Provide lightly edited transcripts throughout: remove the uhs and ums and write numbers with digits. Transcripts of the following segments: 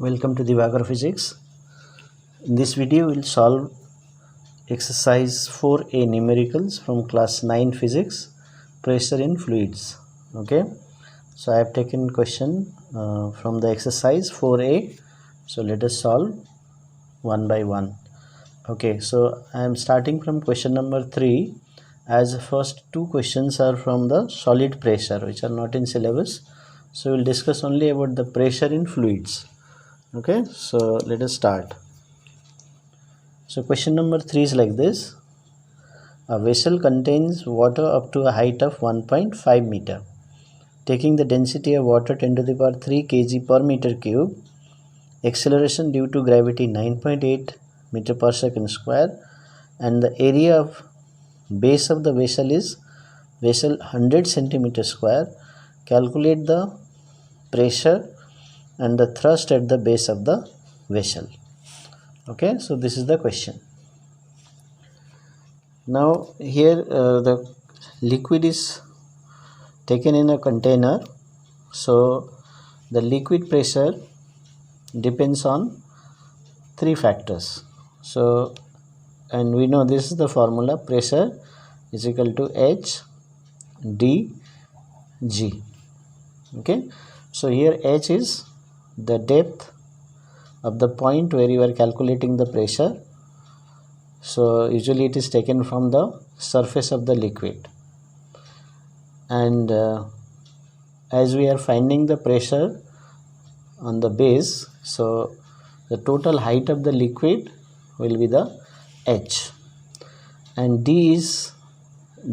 Welcome to Divakar Physics. In this video, we'll solve exercise 4A numericals from class 9 physics, pressure in fluids. Okay, so I have taken question from the exercise 4A. So let us solve one by one. Okay, so I am starting from question number 3, as first two questions are from the solid pressure, which are not in syllabus. So we'll discuss only about the pressure in fluids. Okay, so let us start. So question number 3 is like this. A vessel contains water up to a height of 1.5 meter. Taking the density of water 10 to the power 3 kg per meter cube, acceleration due to gravity 9.8 meter per second square, and the area of base of the vessel is 100 centimeter square. Calculate the pressure and the thrust at the base of the vessel. Okay, so this is the question. Now here the liquid is taken in a container, so the liquid pressure depends on three factors. So, and we know this is the formula: pressure is equal to H D G. Okay, so here H is the depth of the point where you are calculating the pressure. So usually it is taken from the surface of the liquid, and as we are finding the pressure on the base, so the total height of the liquid will be the H, and D is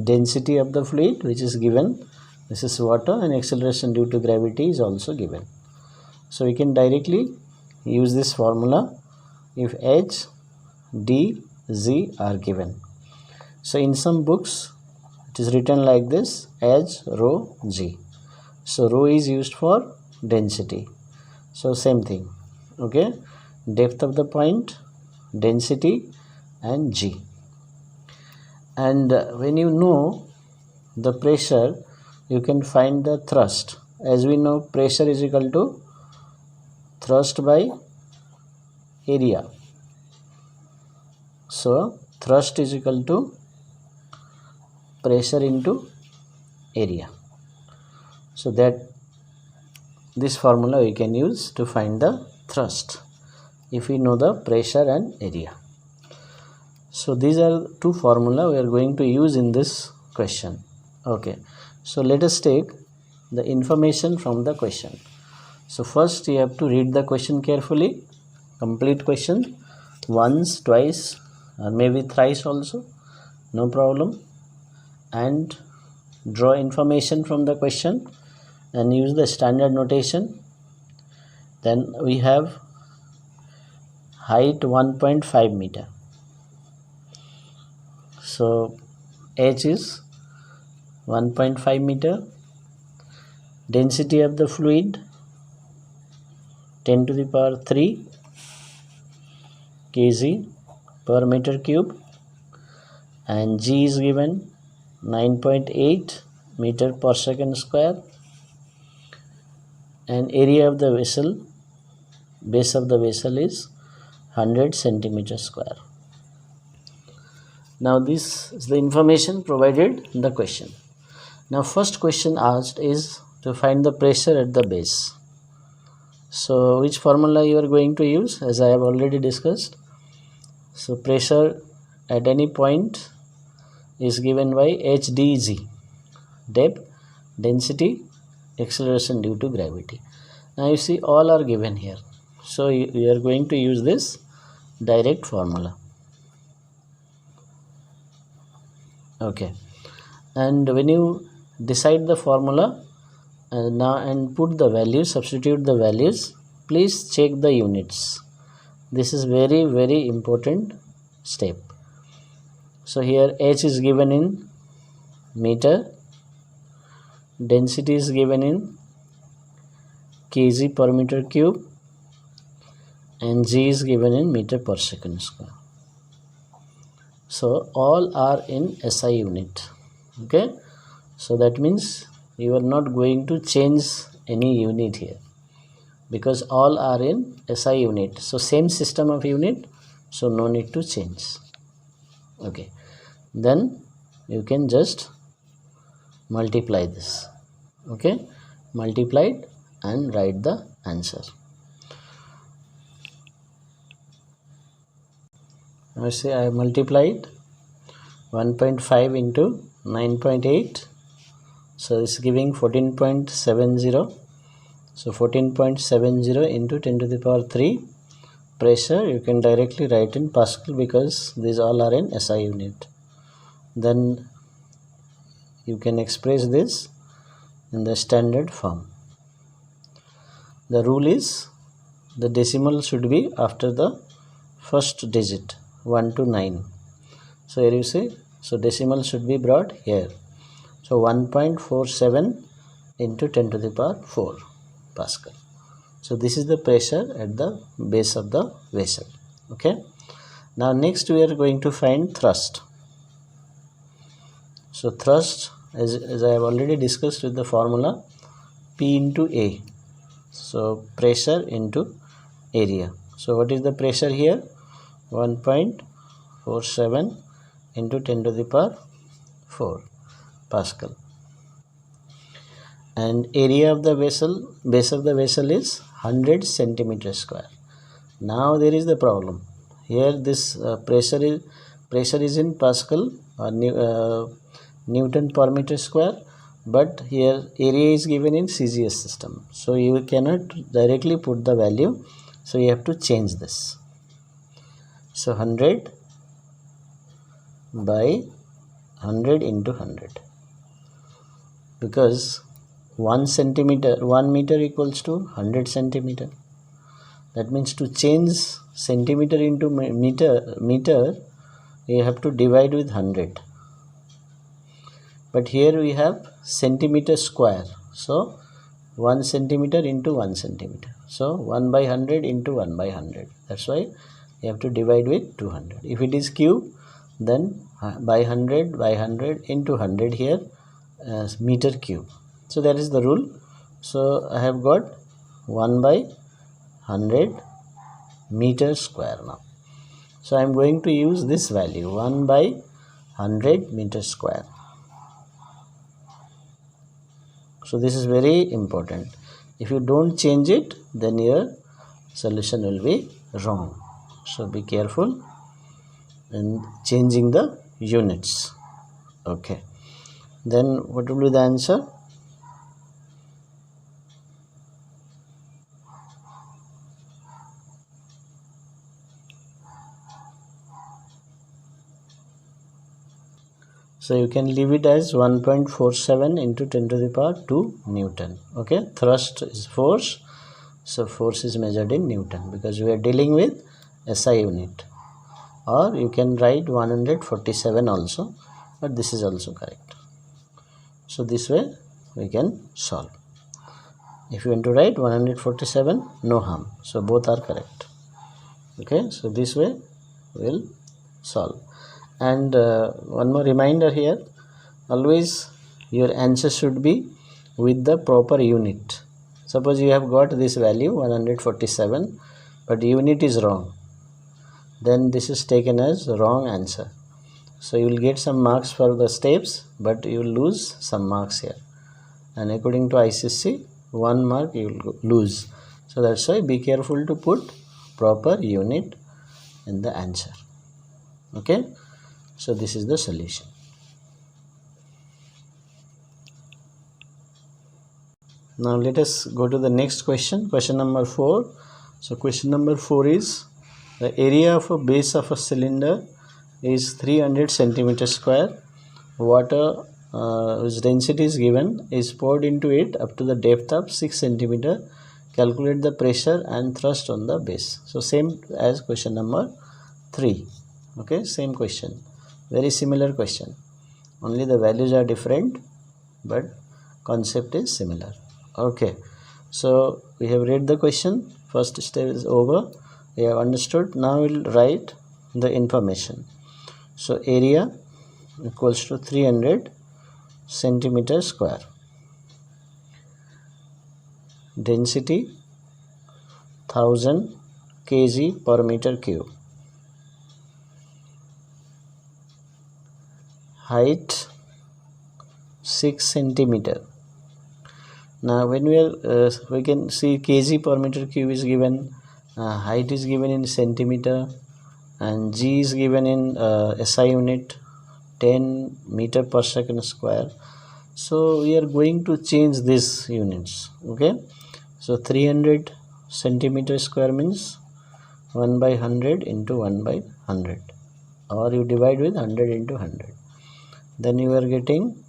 density of the fluid, which is given. This is water, and acceleration due to gravity is also given. So we can directly use this formula if H, D, Z are given. So in some books it is written like this: H, rho, G. So rho is used for density. So same thing. Okay, depth of the point, density, and G. And when you know the pressure, you can find the thrust. As we know, pressure is equal to thrust by area. So thrust is equal to pressure into area. So that this formula we can use to find the thrust if we know the pressure and area. So these are two formula we are going to use in this question. Okay, so let us take the information from the question. So first you have to read the question carefully, complete question once, twice, or maybe thrice also, no problem, and draw information from the question and use the standard notation. Then we have height 1.5 meter. So H is 1.5 meter. Density of the fluid 10 to the power 3 kg per meter cube, and G is given 9.8 meter per second square, and area of the vessel, base of the vessel, is 100 centimeter square. Now this is the information provided in the question. Now first question asked is to find the pressure at the base. So which formula you are going to use, as I have already discussed. So pressure at any point is given by HdG, depth, density, acceleration due to gravity. Now you see all are given here. So you are going to use this direct formula. Okay, and when you decide the formula now and put the values, substitute the values, please check the units. This is very, very important step. So here H is given in meter, density is given in kg per meter cube, and G is given in meter per second square. So all are in SI unit. Okay, so that means you are not going to change any unit here. because all are in SI unit. So same system of unit, so no need to change. Okay, then you can just multiply this. Okay, multiplied and write the answer. Now say I multiplied 1.5 into 9.8, so it's giving 14.70. So 14.70 into 10 to the power 3 pressure you can directly write in Pascal because these all are in SI unit. Then you can express this in the standard form. The rule is the decimal should be after the first digit 1 to 9. So here you see, so decimal should be brought here. So 1.47 into 10 to the power 4 Pascal. So this is the pressure at the base of the vessel. Okay. Now next we are going to find thrust. So thrust, as I have already discussed with the formula, P into A. So pressure into area. So what is the pressure here? 1.47 into 10 to the power 4 Pascal. And area of the vessel, base of the vessel is 100 centimeter square. Now there is the problem. Here this pressure is in Pascal or Newton per meter square, but here area is given in CGS system. So you cannot directly put the value. So you have to change this. So 100 by 100 into 100, because 1 meter equals to 100 centimeter. That means to change centimeter into meter, you have to divide with 100. But here we have centimeter square. So 1 centimeter into 1 centimeter. So 1 by 100 into 1 by 100. That's why you have to divide with 200. If it is cube, then by 100 into 100 here meter cube. So that is the rule. So I have got 1 by 100 meter square now. So I am going to use this value 1 by 100 meter square. So this is very important. If you don't change it, then your solution will be wrong. So be careful in changing the units. Okay. Then what will be the answer? So you can leave it as 1.47 into 10 to the power 2 Newton. Okay, thrust is force. So force is measured in Newton because we are dealing with SI unit. Or you can write 147 also, but this is also correct. So this way we can solve. If you want to write 147, no harm. So both are correct. Okay, so this way we will solve. And one more reminder here, always your answer should be with the proper unit. Suppose you have got this value 147, but unit is wrong, then this is taken as wrong answer. So you will get some marks for the steps, but you will lose some marks here. And according to ICC, 1 mark you will lose. So that's why be careful to put proper unit in the answer. Okay. So this is the solution. Now let us go to the next question, question number 4. So question number 4 is the area of a base of a cylinder is 300 centimeter square. Water whose density is given is poured into it up to the depth of 6 centimeter. Calculate the pressure and thrust on the base. So same as question number 3. Okay, same question. Very similar question, only the values are different, but concept is similar. Okay, so we have read the question, first step is over, we have understood. Now we'll write the information. So area equals to 300 centimeter square, density 1000 kg per meter cube. Height 6 centimeter. Now when we can see kg per meter cube is given, height is given in centimeter, and g is given in SI unit, 10 meter per second square. So we are going to change these units. Okay, so 300 centimeter square means 1 by 100 into 1 by 100, or you divide with 100 into 100, then you are getting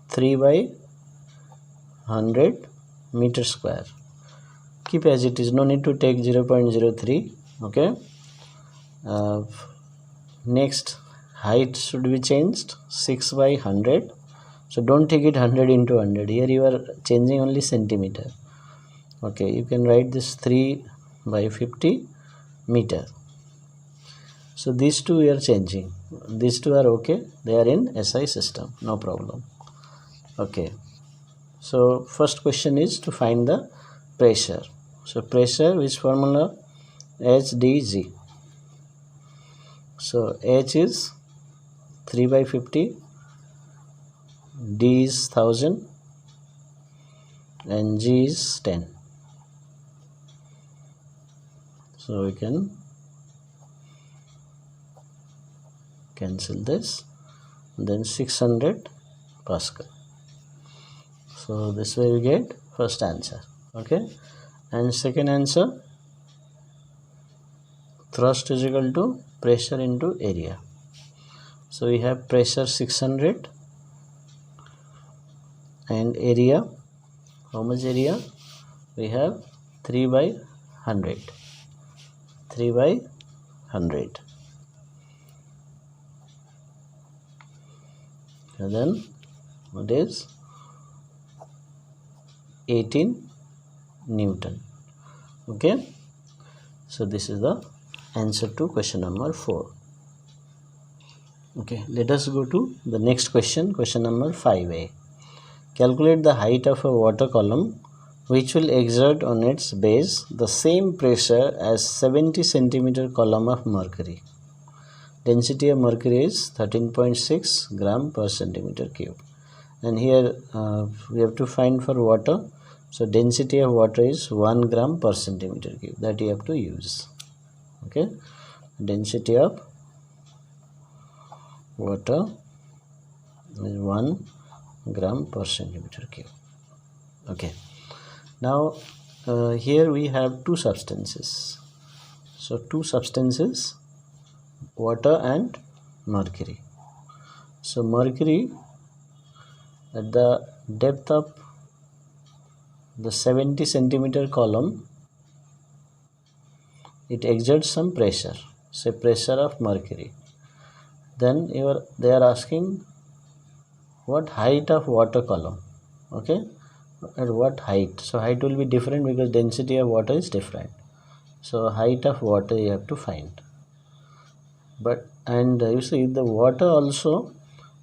3 by 100 meter square. Keep as it is, no need to take 0.03. okay, next height should be changed, 6 by 100. So don't take it 100 into 100, here you are changing only centimeter. Okay, you can write this 3 by 50 meter. So these two we are changing, these two are okay, they are in SI system, no problem. Okay, so first question is to find the pressure. So pressure, which formula? HdG. So H is 3 by 50, D is 1000, and G is 10. So we can cancel this, then 600 Pascal. So this way we get first answer. Okay, and second answer, thrust is equal to pressure into area. So we have pressure 600 and area, how much area? We have 3 by 100, 3 by 100, and then what is 18 Newton. Okay, so this is the answer to question number 4. Okay, let us go to the next question, question number 5a. Calculate the height of a water column which will exert on its base the same pressure as 70 centimeter column of mercury. Density of mercury is 13.6 gram per centimeter cube. And here we have to find for water. So density of water is 1 gram per centimeter cube, that you have to use. Okay, density of water is 1 gram per centimeter cube. Okay, now here we have two substances. So two substances, water and mercury. So mercury at the depth of the 70 centimeter column, it exerts some pressure, say pressure of mercury. Then they are asking what height of water column. Okay, at what height? So height will be different because density of water is different. So height of water you have to find. But and you see the water also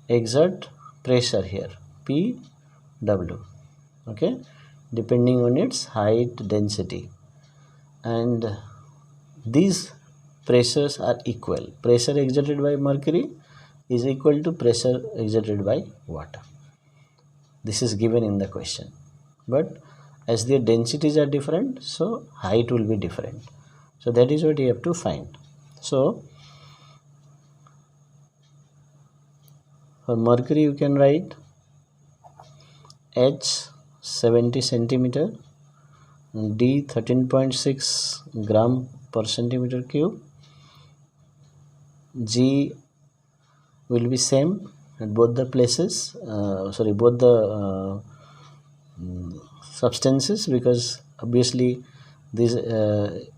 exert pressure here, PW. Okay, depending on its height, density, and these pressures are equal. Pressure exerted by mercury is equal to pressure exerted by water. This is given in the question, but as their densities are different, so height will be different. So that is what you have to find. So for mercury you can write H 70 centimeter, D 13.6 gram per centimeter cube, G will be same at both the places, both the substances, because obviously this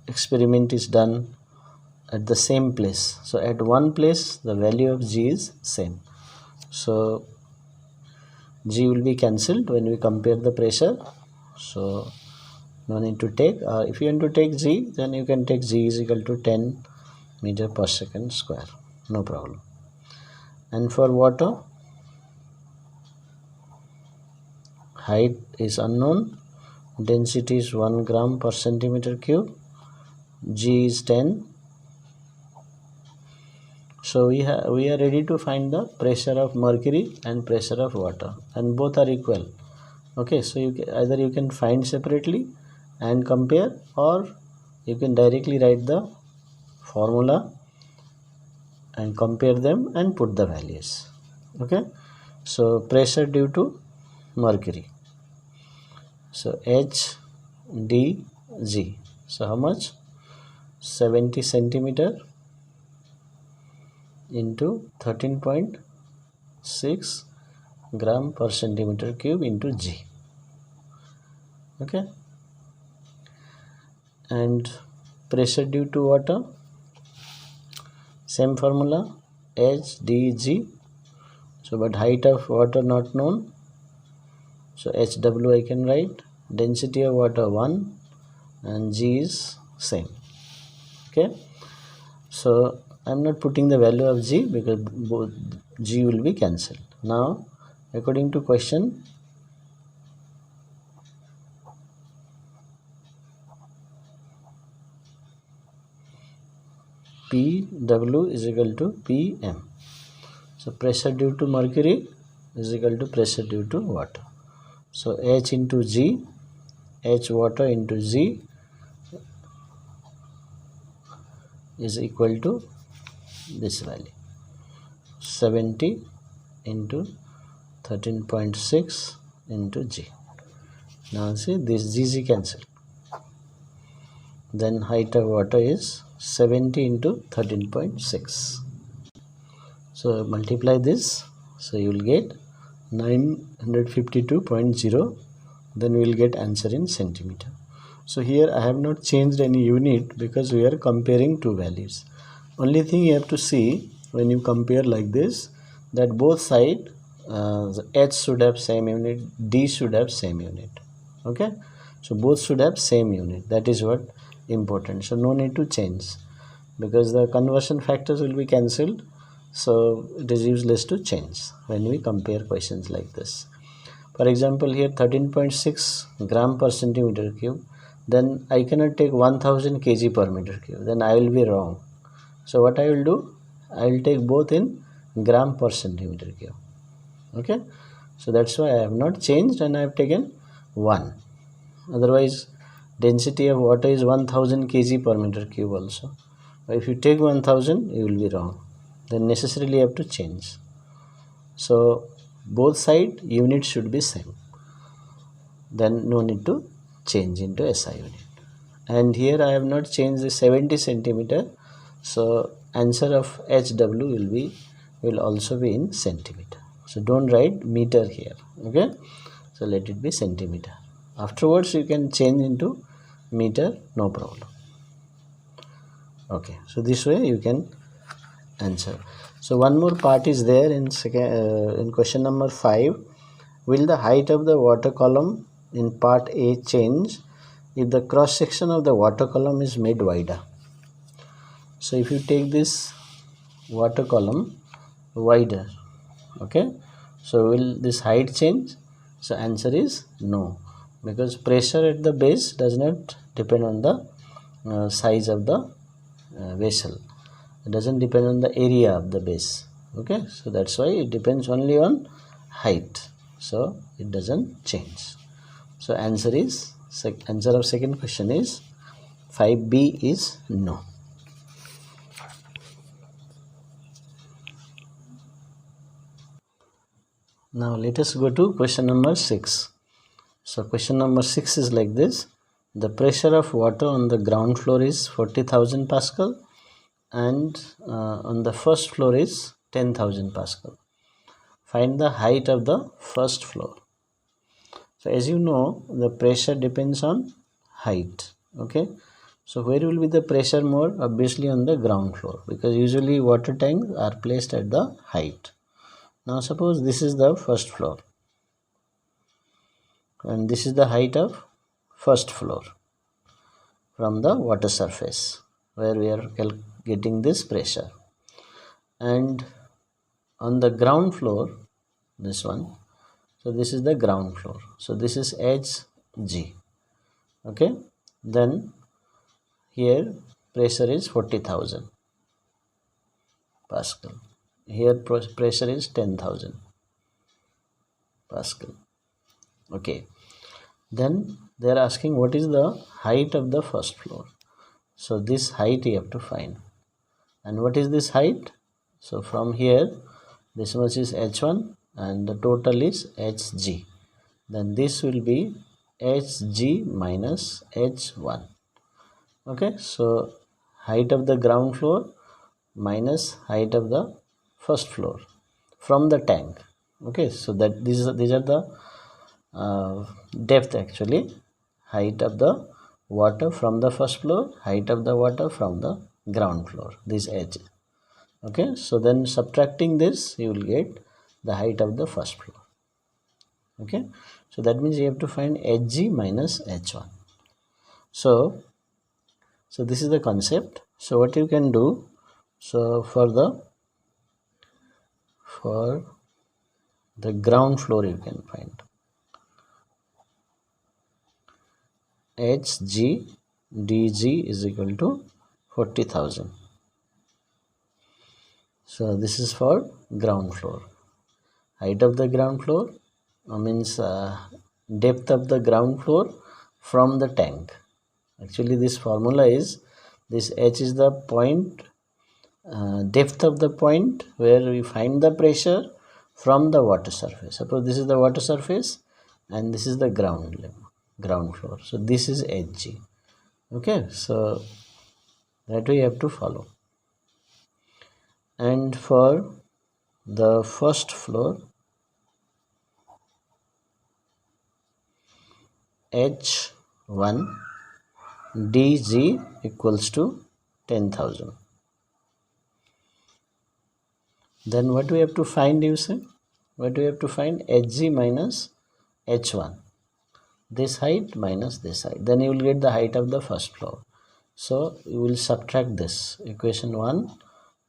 experiment is done at the same place. So at one place the value of G is same. So G will be cancelled when we compare the pressure. So no need to take. If you want to take G, then you can take G is equal to 10 meter per second square. No problem. And for water, height is unknown, density is 1 gram per centimeter cube, G is 10. So we are ready to find the pressure of mercury and pressure of water, and both are equal. Okay, so either you can find separately and compare, or you can directly write the formula and compare them and put the values. Okay, so pressure due to mercury, so HdG, so how much? 70 centimeter into 13.6 gram per centimeter cube into G. Okay, and pressure due to water, same formula, HdG. So but height of water not known, so HW I can write. Density of water 1 and G is same. Okay, so I'm not putting the value of G because both G will be cancelled. Now according to question, PW is equal to PM. So pressure due to mercury is equal to pressure due to water. So H into G, H water into G is equal to this value, 70 into 13.6 into G. Now see this GG cancel. Then height of water is 70 into 13.6. So multiply this, so you will get 952.0. Then we will get answer in centimeter. So here I have not changed any unit because we are comparing two values. Only thing you have to see when you compare like this, that both side the H should have same unit, D should have same unit. Okay, so both should have same unit. That is what important. So no need to change because the conversion factors will be cancelled. So it is useless to change when we compare questions like this. For example, here 13.6 gram per centimeter cube, then I cannot take 1000 kg per meter cube, then I will be wrong. So what I will do, I will take both in gram per centimeter cube. Okay, so that's why I have not changed and I have taken 1. Otherwise density of water is 1000 kg per meter cube also. If you take 1000, you will be wrong, then necessarily you have to change. So both side units should be same, then no need to change into SI unit. And here I have not changed the 70 centimeter, so answer of HW will also be in centimeter. So don't write meter here. Okay, so let it be centimeter. Afterwards you can change into meter, no problem. Okay, so this way you can answer. So one more part is there in question number 5. Will the height of the water column in part A change if the cross section of the water column is made wider? So if you take this water column wider, okay, so will this height change? So answer is no, because pressure at the base does not depend on the size of the vessel. It doesn't depend on the area of the base. Okay, so that's why it depends only on height, so it doesn't change. So answer is answer of second question is 5B is no. Now let us go to question number 6. So question number 6 is like this. The pressure of water on the ground floor is 40,000 Pascal and on the first floor is 10,000 Pascal. Find the height of the first floor. So as you know, the pressure depends on height. Okay, so where will be the pressure more? Obviously on the ground floor, because usually water tanks are placed at the height. Now suppose this is the first floor and this is the height of first floor from the water surface where we are getting this pressure, and on the ground floor, this one, so this is the ground floor, so this is HG. Okay, then here pressure is 40,000 Pascal. Here pressure is 10,000 Pascal. Okay, then they are asking what is the height of the first floor. So this height you have to find. And what is this height? So from here, this much is h1 and the total is hg. Then this will be hg minus h1. Okay, so height of the ground floor minus height of the first floor from the tank. Okay, so that these are the depth actually, height of the water from the first floor, height of the water from the ground floor, this h. Okay, so then subtracting this you will get the height of the first floor. Okay, so that means you have to find hg minus h1. So this is the concept. So what you can do, so for the ground floor you can find hg dg is equal to 40,000. So this is for ground floor. Height of the ground floor means depth of the ground floor from the tank. Actually this formula is, this h is the point, depth of the point where we find the pressure from the water surface. Suppose this is the water surface and this is the ground level, ground floor. So this is hg. Okay, so that we have to follow. And for the first floor, h1 dg equals to 10,000. Then what we have to find, you say? What we have to find? hg minus h1. This height minus this height. Then you will get the height of the first floor. So you will subtract this, equation 1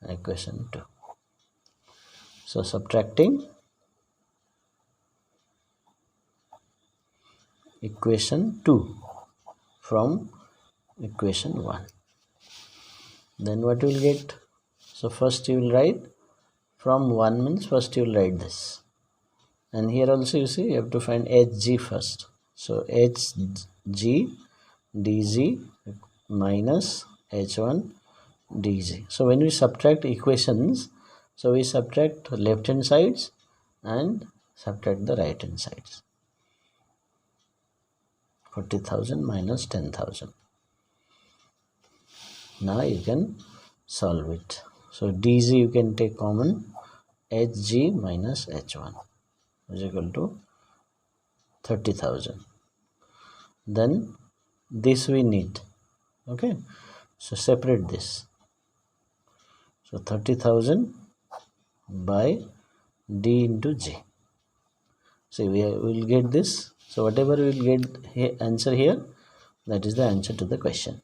and equation 2. So subtracting equation 2 from equation 1. Then what you will get? So first you will write from 1 means first you will write this. And here also you see you have to find hg first. So hg dg minus h1 dg. So when we subtract equations, so we subtract left hand sides and subtract the right hand sides. 40,000 minus 10,000. Now you can solve it. So dg you can take common, hg minus h1 is equal to 30,000. Then this we need. Okay, so separate this. So 30,000 by d into g. So we will get this. So whatever we will get here, answer here, that is the answer to the question.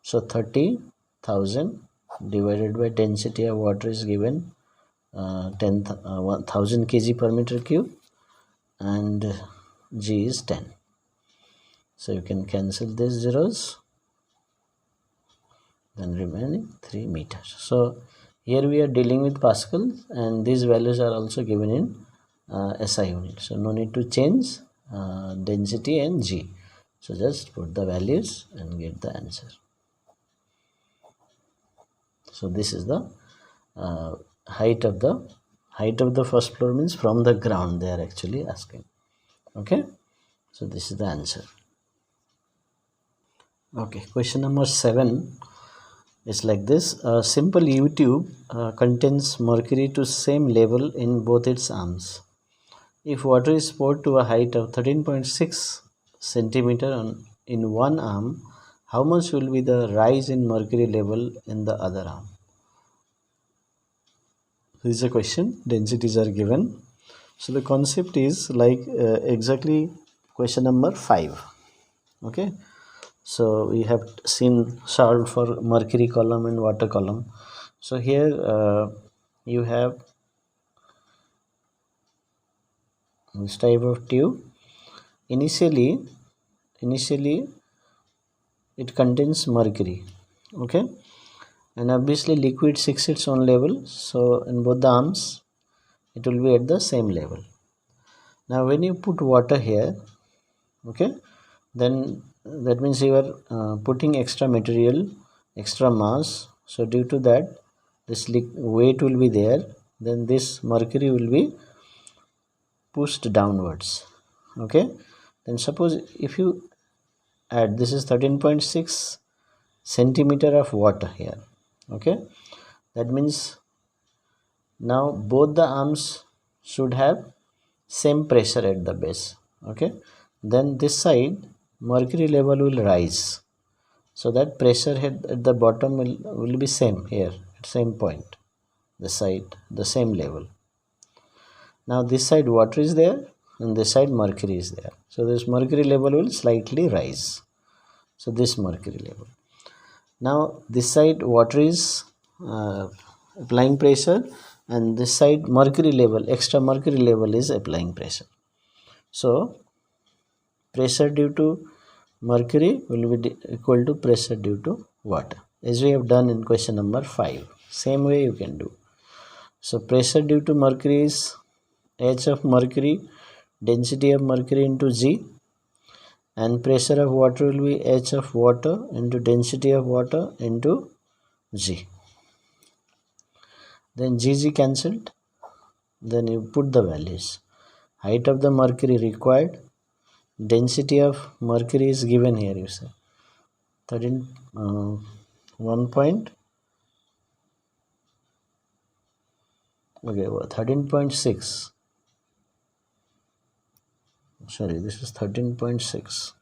So 30,000 divided by density of water is given 1000 kg per meter cube and g is 10. So you can cancel these zeros, then remaining 3 meters. So here we are dealing with Pascal and these values are also given in SI unit. So no need to change density and g. So just put the values and get the answer. So this is the height of the first floor, means from the ground they are actually asking. Okay, so this is the answer. Okay, question number 7 is like this. A simple U-tube contains mercury to same level in both its arms. If water is poured to a height of 13.6 centimeter in one arm, how much will be the rise in mercury level in the other arm? This is a question. Densities are given. So the concept is like exactly question number 5. Okay. So we have seen solved for mercury column and water column. So here you have this type of tube. Initially initially it contains mercury. Okay, and obviously liquid seeks its own level, so in both the arms it will be at the same level. Now when you put water here, okay, then that means you are putting extra material, extra mass, so due to that this weight will be there, then this mercury will be pushed downwards. Okay, then suppose if you add, this is 13.6 centimeter of water here. Okay, that means now both the arms should have same pressure at the base. Okay, then this side mercury level will rise, so that pressure head at the bottom will be same here at same point, the side the same level. Now this side water is there and this side mercury is there, so this mercury level will slightly rise. So this mercury level, now this side water is applying pressure, and this side mercury level, extra mercury level is applying pressure. So pressure due to mercury will be equal to pressure due to water, as we have done in question number 5. Same way you can do. So pressure due to mercury is H of mercury, density of mercury into G, and pressure of water will be H of water into density of water into G. Then Gg cancelled, then you put the values. Height of the mercury required, density of mercury is given here, you say 13 1 point, okay, 13.6, sorry, this is 13.6.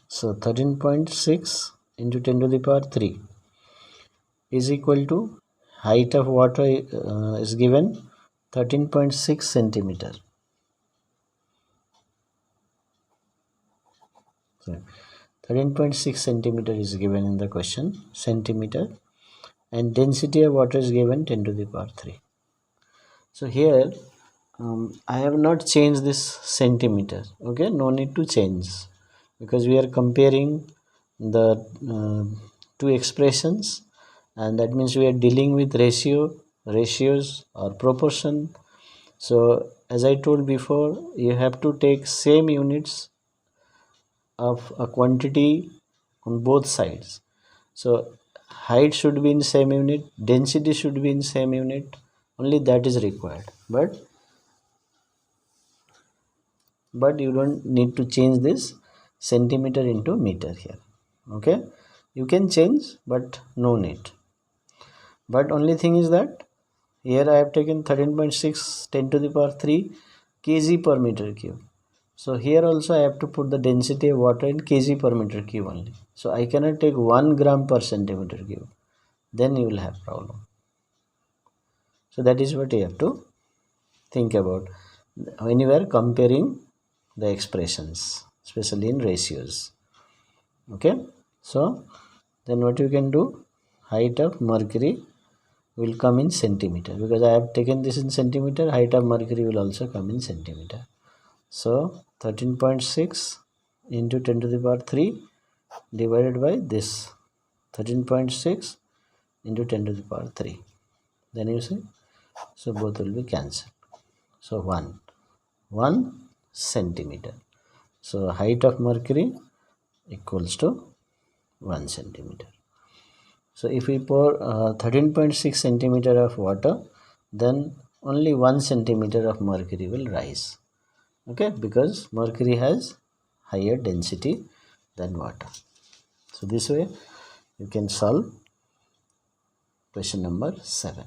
So 13.6 into 10 to the power 3 is equal to height of water is given 13.6 centimeter. So 13.6 centimeter is given in the question, centimeter, and density of water is given 10 to the power 3. So here I have not changed this centimeter. Okay, no need to change, because we are comparing the two expressions, and that means we are dealing with ratios or proportion. So as I told before, you have to take same units of a quantity on both sides. So height should be in same unit, density should be in same unit, only that is required. But you don't need to change this centimeter into meter here. Okay, you can change, but no need. But only thing is that here I have taken 13.6 10 to the power 3 kg per meter cube. So here also I have to put the density of water in kg per meter cube only. So I cannot take 1 gram per centimeter cube, then you will have problem. So that is what you have to think about when you are comparing the expressions, especially in ratios. Okay, so then what you can do, height of mercury will come in centimeter, because I have taken this in centimeter, height of mercury will also come in centimeter. So 13.6 into 10 to the power 3 divided by this 13.6 into 10 to the power 3, then you see, so both will be cancelled. So 1 centimeter. So height of mercury equals to 1 centimeter. So if we pour 13.6 centimeter of water, then only 1 centimeter of mercury will rise. Okay, because mercury has higher density than water. So this way you can solve question number 7.